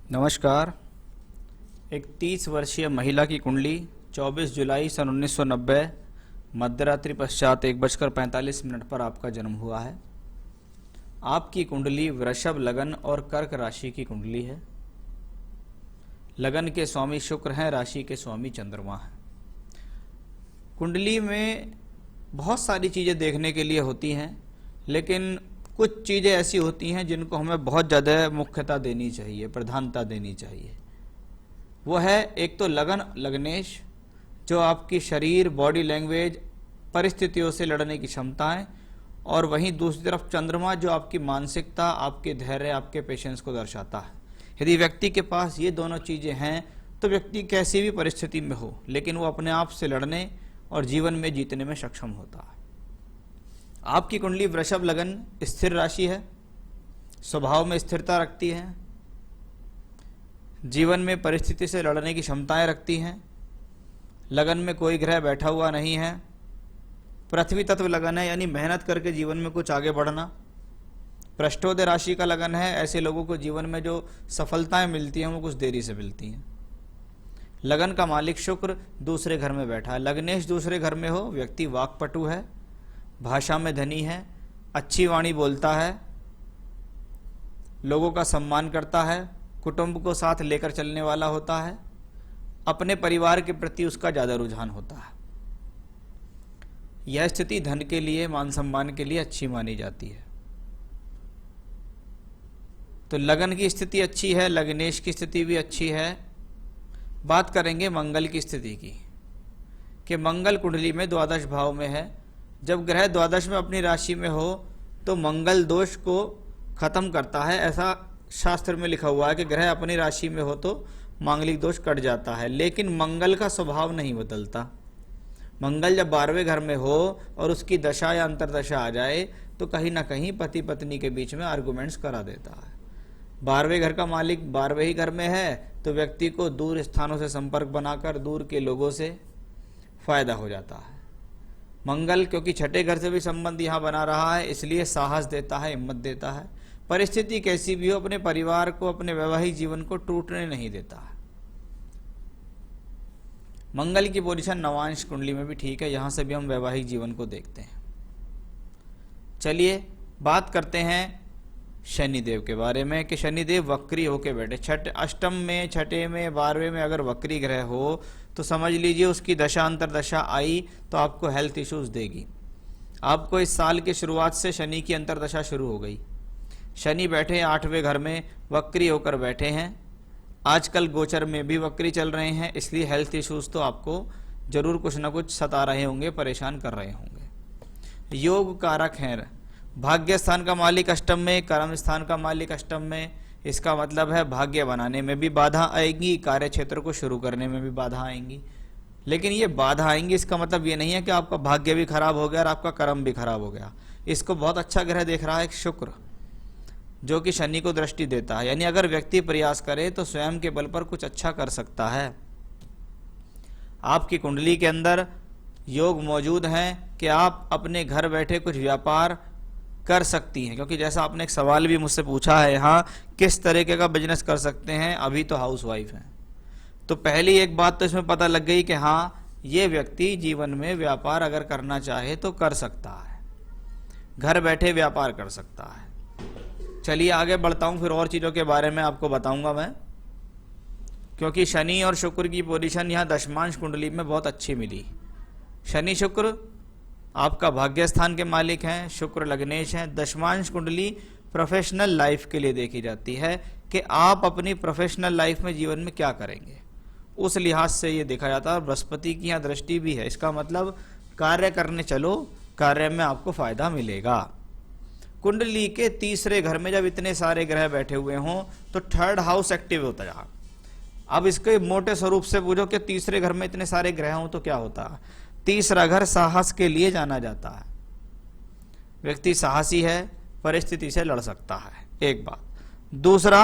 नमस्कार। एक 30 वर्षीय महिला की कुंडली 24 जुलाई सन 1990 मध्यरात्रि पश्चात 1:45 पर आपका जन्म हुआ है। आपकी कुंडली वृषभ लगन और कर्क राशि की कुंडली है। लगन के स्वामी शुक्र हैं, राशि के स्वामी चंद्रमा हैं। कुंडली में बहुत सारी चीज़ें देखने के लिए होती हैं, लेकिन कुछ चीज़ें ऐसी होती हैं जिनको हमें बहुत ज़्यादा मुख्यता देनी चाहिए, प्रधानता देनी चाहिए। वो है एक तो लगन, लग्नेश, जो आपकी शरीर, बॉडी लैंग्वेज, परिस्थितियों से लड़ने की क्षमताएं, और वहीं दूसरी तरफ चंद्रमा जो आपकी मानसिकता, आपके धैर्य, आपके पेशेंस को दर्शाता है। यदि व्यक्ति के पास ये दोनों चीज़ें हैं तो व्यक्ति कैसी भी परिस्थिति में हो, लेकिन वो अपने आप से लड़ने और जीवन में जीतने में सक्षम होता है। आपकी कुंडली वृषभ लगन स्थिर राशि है, स्वभाव में स्थिरता रखती है, जीवन में परिस्थिति से लड़ने की क्षमताएं रखती हैं। लगन में कोई ग्रह बैठा हुआ नहीं है, पृथ्वी तत्व लगन है, यानी मेहनत करके जीवन में कुछ आगे बढ़ना। पृष्ठोदय राशि का लगन है, ऐसे लोगों को जीवन में जो सफलताएं मिलती हैं वो कुछ देरी से मिलती हैं। लगन का मालिक शुक्र दूसरे घर में बैठा है। लग्नेश दूसरे घर में हो, व्यक्ति वाक्पटु है, भाषा में धनी है, अच्छी वाणी बोलता है, लोगों का सम्मान करता है, कुटुंब को साथ लेकर चलने वाला होता है, अपने परिवार के प्रति उसका ज़्यादा रुझान होता है। यह स्थिति धन के लिए, मान सम्मान के लिए अच्छी मानी जाती है। तो लगन की स्थिति अच्छी है, लग्नेश की स्थिति भी अच्छी है। बात करेंगे मंगल की स्थिति की, कि मंगल कुंडली में द्वादश भाव में है। जब ग्रह द्वादश में अपनी राशि में हो तो मंगल दोष को खत्म करता है। ऐसा शास्त्र में लिखा हुआ है कि ग्रह अपनी राशि में हो तो मांगलिक दोष कट जाता है, लेकिन मंगल का स्वभाव नहीं बदलता। मंगल जब 12वें घर में हो और उसकी दशा या अंतरदशा आ जाए तो कहीं ना कहीं पति पत्नी के बीच में आर्गुमेंट्स करा देता है। 12वें घर का मालिक 12वें ही घर में है तो व्यक्ति को दूर स्थानों से संपर्क बनाकर दूर के लोगों से फायदा हो जाता है। मंगल क्योंकि छठे घर से भी संबंध यहाँ बना रहा है, इसलिए साहस देता है, हिम्मत देता है। परिस्थिति कैसी भी हो, अपने परिवार को, अपने वैवाहिक जीवन को टूटने नहीं देता है। मंगल की पोजीशन नवांश कुंडली में भी ठीक है, यहां से भी हम वैवाहिक जीवन को देखते हैं। चलिए बात करते हैं शनिदेव के बारे में, कि शनिदेव वक्री होके बैठे। अष्टम में, छठे में, 12वें में अगर वक्री ग्रह हो तो समझ लीजिए उसकी दशा अंतरदशा आई तो आपको हेल्थ इश्यूज देगी। आपको इस साल की शुरुआत से शनि की अंतरदशा शुरू हो गई। शनि बैठे 8वें घर में, वक्री होकर बैठे हैं। आजकल गोचर में भी वक्री चल रहे हैं, इसलिए हेल्थ इश्यूज तो आपको जरूर कुछ ना कुछ सता रहे होंगे, परेशान कर रहे होंगे। योग कारक हैं। भाग्य स्थान का मालिक अष्टम में, कर्म स्थान का मालिक अष्टम में, इसका मतलब है भाग्य बनाने में भी बाधा आएगी, कार्य क्षेत्र को शुरू करने में भी बाधा आएंगी। लेकिन ये बाधा आएंगी इसका मतलब ये नहीं है कि आपका भाग्य भी खराब हो गया और आपका कर्म भी खराब हो गया। इसको बहुत अच्छा ग्रह देख रहा है शुक्र, जो कि शनि को दृष्टि देता है। यानी अगर व्यक्ति प्रयास करे तो स्वयं के बल पर कुछ अच्छा कर सकता है। आपकी कुंडली के अंदर योग मौजूद हैं कि आप अपने घर बैठे कुछ व्यापार कर सकती हैं, क्योंकि जैसा आपने एक सवाल भी मुझसे पूछा है यहाँ, किस तरीके का बिजनेस कर सकते हैं, अभी तो हाउसवाइफ हैं। तो पहली एक बात तो इसमें पता लग गई कि हाँ, ये व्यक्ति जीवन में व्यापार अगर करना चाहे तो कर सकता है, घर बैठे व्यापार कर सकता है। चलिए आगे बढ़ता हूँ, फिर और चीज़ों के बारे में आपको बताऊंगा मैं, क्योंकि शनि और शुक्र की पोजीशन यहाँ दशमांश कुंडली में बहुत अच्छी मिली। शनि शुक्र आपका भाग्य स्थान के मालिक हैं, शुक्र लग्नेश हैं। दशमांश कुंडली प्रोफेशनल लाइफ के लिए देखी जाती है कि आप अपनी प्रोफेशनल लाइफ में जीवन में क्या करेंगे, उस लिहाज से ये देखा जाता है। बृहस्पति की यहाँ दृष्टि भी है, इसका मतलब कार्य करने चलो, कार्य में आपको फायदा मिलेगा। कुंडली के तीसरे घर में जब इतने सारे ग्रह बैठे हुए हों तो थर्ड हाउस एक्टिव होता है। अब इसके मोटे स्वरूप से पूछो कि तीसरे घर में इतने सारे ग्रह हों तो क्या होता है। तीसरा घर साहस के लिए जाना जाता है। व्यक्ति साहसी है, परिस्थिति से लड़ सकता है, एक बात। दूसरा,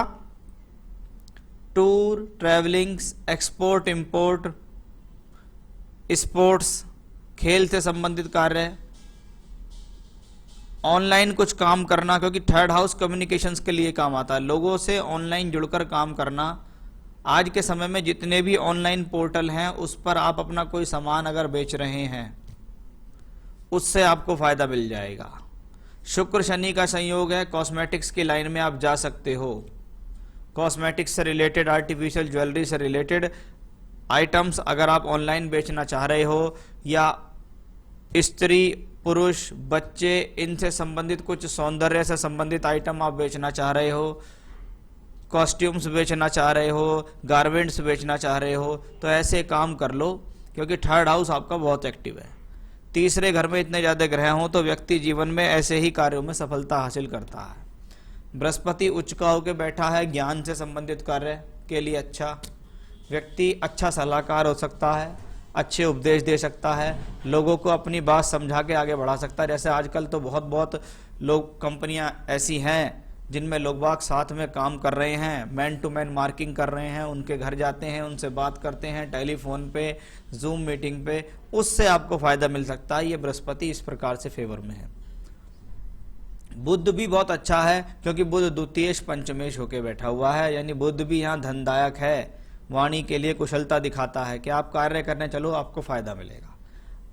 tour, travellings, export import, sports, खेल से संबंधित कार्य, ऑनलाइन कुछ काम करना, क्योंकि थर्ड हाउस कम्युनिकेशंस के लिए काम आता है, लोगों से ऑनलाइन जुड़कर काम करना। आज के समय में जितने भी ऑनलाइन पोर्टल हैं उस पर आप अपना कोई सामान अगर बेच रहे हैं उससे आपको फायदा मिल जाएगा। शुक्र शनि का संयोग है, कॉस्मेटिक्स की लाइन में आप जा सकते हो। कॉस्मेटिक्स से रिलेटेड, आर्टिफिशियल ज्वेलरी से रिलेटेड आइटम्स अगर आप ऑनलाइन बेचना चाह रहे हो, या स्त्री पुरुष बच्चे इनसे संबंधित कुछ सौंदर्य से संबंधित आइटम आप बेचना चाह रहे हो, कॉस्ट्यूम्स बेचना चाह रहे हो, गारमेंट्स बेचना चाह रहे हो, तो ऐसे काम कर लो, क्योंकि थर्ड हाउस आपका बहुत एक्टिव है। तीसरे घर में इतने ज़्यादा ग्रह हों तो व्यक्ति जीवन में ऐसे ही कार्यों में सफलता हासिल करता है। बृहस्पति उच्च का होकर बैठा है, ज्ञान से संबंधित कार्य के लिए अच्छा। व्यक्ति अच्छा सलाहकार हो सकता है, अच्छे उपदेश दे सकता है, लोगों को अपनी बात समझा के आगे बढ़ा सकता है। जैसे आजकल तो बहुत लोग, कंपनियां ऐसी हैं जिनमें लोग बाग साथ में काम कर रहे हैं, मैन टू मैन मार्किंग कर रहे हैं, उनके घर जाते हैं, उनसे बात करते हैं टेलीफोन पे, जूम मीटिंग पे, उससे आपको फायदा मिल सकता है। ये बृहस्पति इस प्रकार से फेवर में है। बुध भी बहुत अच्छा है, क्योंकि बुध द्वितीयेश पंचमेश होके बैठा हुआ है, यानी बुध भी यहाँ धनदायक है, वाणी के लिए कुशलता दिखाता है कि आप कार्य करने चलो, आपको फायदा मिलेगा।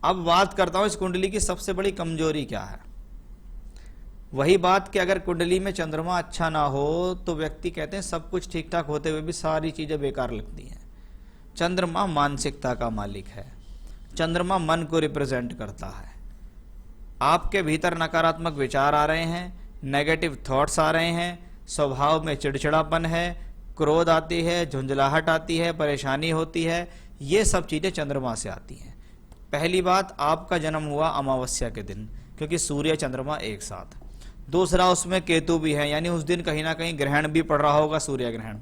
अब बात करता हूं इस कुंडली की सबसे बड़ी कमजोरी क्या है। वही बात कि अगर कुंडली में चंद्रमा अच्छा ना हो तो व्यक्ति कहते हैं सब कुछ ठीक ठाक होते हुए भी सारी चीजें बेकार लगती हैं। चंद्रमा मानसिकता का मालिक है, चंद्रमा मन को रिप्रेजेंट करता है। आपके भीतर नकारात्मक विचार आ रहे हैं, नेगेटिव थॉट्स आ रहे हैं, स्वभाव में चिड़चिड़ापन है, क्रोध आती है, झुंझलाहट आती है, परेशानी होती है, ये सब चीजें चंद्रमा से आती हैं। पहली बात, आपका जन्म हुआ अमावस्या के दिन, क्योंकि सूर्य चंद्रमा एक साथ। दूसरा, उसमें केतु भी है, यानी उस दिन कहीं ना कहीं ग्रहण भी पड़ रहा होगा, सूर्य ग्रहण,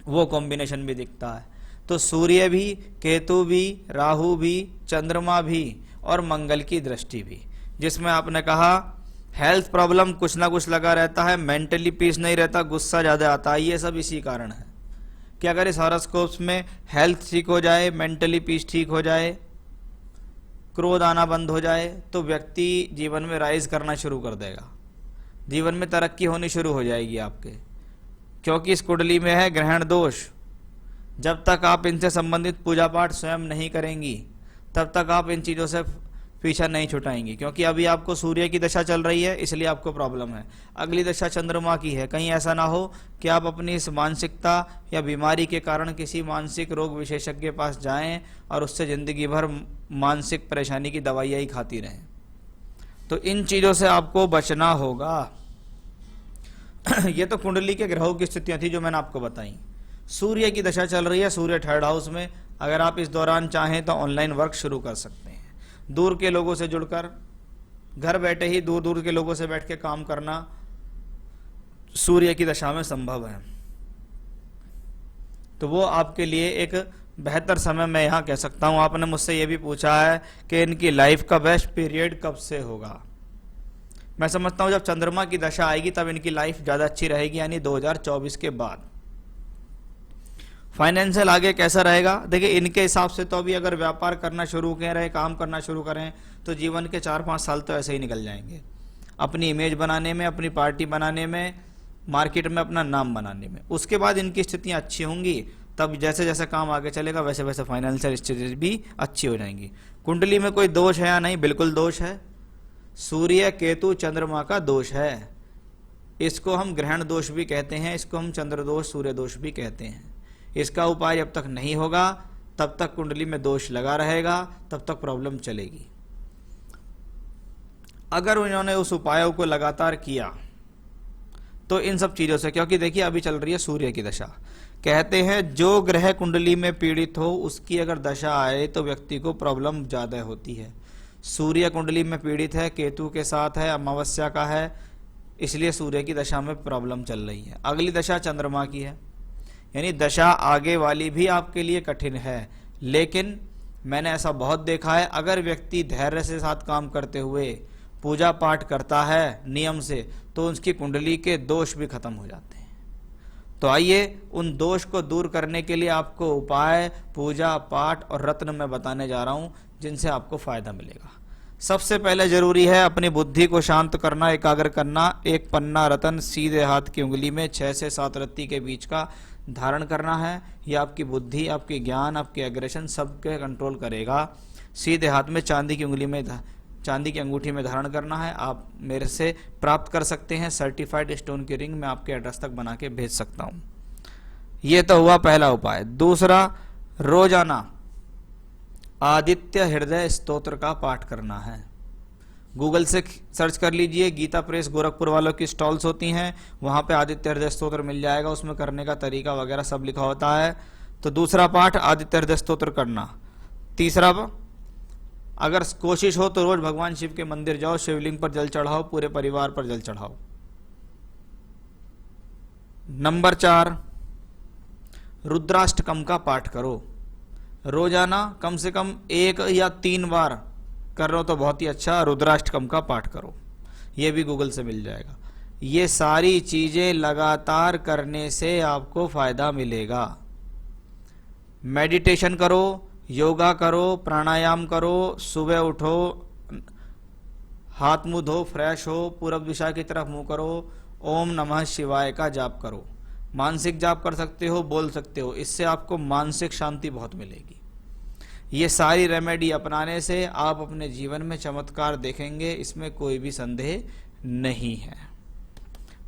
वो कॉम्बिनेशन भी दिखता है। तो सूर्य भी, केतु भी, राहु भी, चंद्रमा भी और मंगल की दृष्टि भी, जिसमें आपने कहा हेल्थ प्रॉब्लम कुछ ना कुछ लगा रहता है, मेंटली पीस नहीं रहता, गुस्सा ज्यादा आता है। ये सब इसी कारण है कि अगर इस हॉरोस्कोप्स में हेल्थ ठीक हो जाए, मेंटली पीस ठीक हो जाए, क्रोध आना बंद हो जाए, तो व्यक्ति जीवन में राइज करना शुरू कर देगा, जीवन में तरक्की होनी शुरू हो जाएगी आपके। क्योंकि इस कुंडली में है ग्रहण दोष। जब तक आप इनसे संबंधित पूजा पाठ स्वयं नहीं करेंगी तब तक आप इन चीज़ों से पीछा नहीं छुटाएंगी। क्योंकि अभी आपको सूर्य की दशा चल रही है, इसलिए आपको प्रॉब्लम है। अगली दशा चंद्रमा की है। कहीं ऐसा ना हो कि आप अपनी इस मानसिकता या बीमारी के कारण किसी मानसिक रोग विशेषज्ञ के पास जाएं और उससे जिंदगी भर मानसिक परेशानी की दवाइयाँ ही खाती रहें। तो इन चीज़ों से आपको बचना होगा। ये तो कुंडली के ग्रहों की स्थितियां थी जो मैंने आपको बताई। सूर्य की दशा चल रही है, सूर्य थर्ड हाउस में। अगर आप इस दौरान चाहें तो ऑनलाइन वर्क शुरू कर सकते हैं। दूर के लोगों से जुड़कर, घर बैठे ही दूर दूर के लोगों से बैठ के काम करना सूर्य की दशा में संभव है। तो वो आपके लिए एक बेहतर समय मैं यहाँ कह सकता हूँ। आपने मुझसे ये भी पूछा है कि इनकी लाइफ का बेस्ट पीरियड कब से होगा। मैं समझता हूँ जब चंद्रमा की दशा आएगी तब इनकी लाइफ ज़्यादा अच्छी रहेगी, यानी 2024 के बाद। फाइनेंशियल आगे कैसा रहेगा, देखिए इनके हिसाब से तो अभी अगर व्यापार करना शुरू करें, काम करना शुरू करें, तो जीवन के 4-5 साल तो ऐसे ही निकल जाएंगे, अपनी इमेज बनाने में, अपनी पार्टी बनाने में, मार्केट में अपना नाम बनाने में। उसके बाद इनकी स्थितियाँ अच्छी होंगी, तब जैसे जैसे काम आगे चलेगा वैसे वैसे फाइनेंशियल स्थिति भी अच्छी हो जाएंगी। कुंडली में कोई दोष है या नहीं, बिल्कुल दोष है। सूर्य केतु चंद्रमा का दोष है। इसको हम ग्रहण दोष भी कहते हैं, इसको हम चंद्र दोष, सूर्य दोष भी कहते हैं। इसका उपाय जब तक नहीं होगा तब तक कुंडली में दोष लगा रहेगा, तब तक प्रॉब्लम चलेगी। अगर उन्होंने उस उपायों को लगातार किया तो इन सब चीजों से, क्योंकि देखिए अभी चल रही है सूर्य की दशा, कहते हैं जो ग्रह कुंडली में पीड़ित हो उसकी अगर दशा आए तो व्यक्ति को प्रॉब्लम ज्यादा होती है। सूर्य कुंडली में पीड़ित है, केतु के साथ है, अमावस्या का है, इसलिए सूर्य की दशा में प्रॉब्लम चल रही है। अगली दशा चंद्रमा की है, यानी दशा आगे वाली भी आपके लिए कठिन है। लेकिन मैंने ऐसा बहुत देखा है, अगर व्यक्ति धैर्य से साथ काम करते हुए पूजा पाठ करता है नियम से, तो उसकी कुंडली के दोष भी खत्म हो जाते हैं। तो आइए उन दोष को दूर करने के लिए आपको उपाय, पूजा पाठ और रत्न मैं बताने जा रहा हूं जिनसे आपको फायदा मिलेगा। सबसे पहले जरूरी है अपनी बुद्धि को शांत करना, एकाग्र करना। एक पन्ना रतन सीधे हाथ की उंगली में 6 से 7 रत्ती के बीच का धारण करना है। यह आपकी बुद्धि, आपके ज्ञान, आपके एग्रेशन सबके कंट्रोल करेगा। सीधे हाथ में चांदी की उंगली में चांदी की अंगूठी में धारण करना है। आप मेरे से प्राप्त कर सकते हैं सर्टिफाइड स्टोन की रिंग, मैं आपके एड्रेस तक बना के भेज सकता हूं। यह तो हुआ पहला उपाय। दूसरा, रोजाना आदित्य हृदय स्तोत्र का पाठ करना है। गूगल से सर्च कर लीजिए, गीता प्रेस गोरखपुर वालों की स्टॉल्स होती हैं, वहां पे आदित्य हृदय स्तोत्र मिल जाएगा, उसमें करने का तरीका वगैरह सब लिखा होता है। तो दूसरा पाठ आदित्य हृदय स्तोत्र करना। तीसरा, अगर कोशिश हो तो रोज भगवान शिव के मंदिर जाओ, शिवलिंग पर जल चढ़ाओ, पूरे परिवार पर जल चढ़ाओ। नंबर 4, रुद्राष्टकम का पाठ करो। रोजाना कम से कम 1 या 3 बार कर रहे हो तो बहुत ही अच्छा, रुद्राष्टकम का पाठ करो। यह भी गूगल से मिल जाएगा। ये सारी चीजें लगातार करने से आपको फायदा मिलेगा। मेडिटेशन करो, योगा करो, प्राणायाम करो, सुबह उठो, हाथ मुंह धो, फ्रेश हो, पूरब दिशा की तरफ मुंह करो, ओम नमः शिवाय का जाप करो। मानसिक जाप कर सकते हो, बोल सकते हो, इससे आपको मानसिक शांति बहुत मिलेगी। ये सारी रेमेडी अपनाने से आप अपने जीवन में चमत्कार देखेंगे, इसमें कोई भी संदेह नहीं है।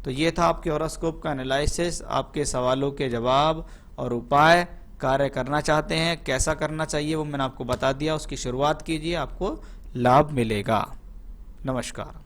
तो ये था आपके हॉरोस्कोप का एनालिसिस। आपके सवालों के जवाब और उपाय कार्य करना चाहते हैं, कैसा करना चाहिए वो मैंने आपको बता दिया। उसकी शुरुआत कीजिए, आपको लाभ मिलेगा। नमस्कार।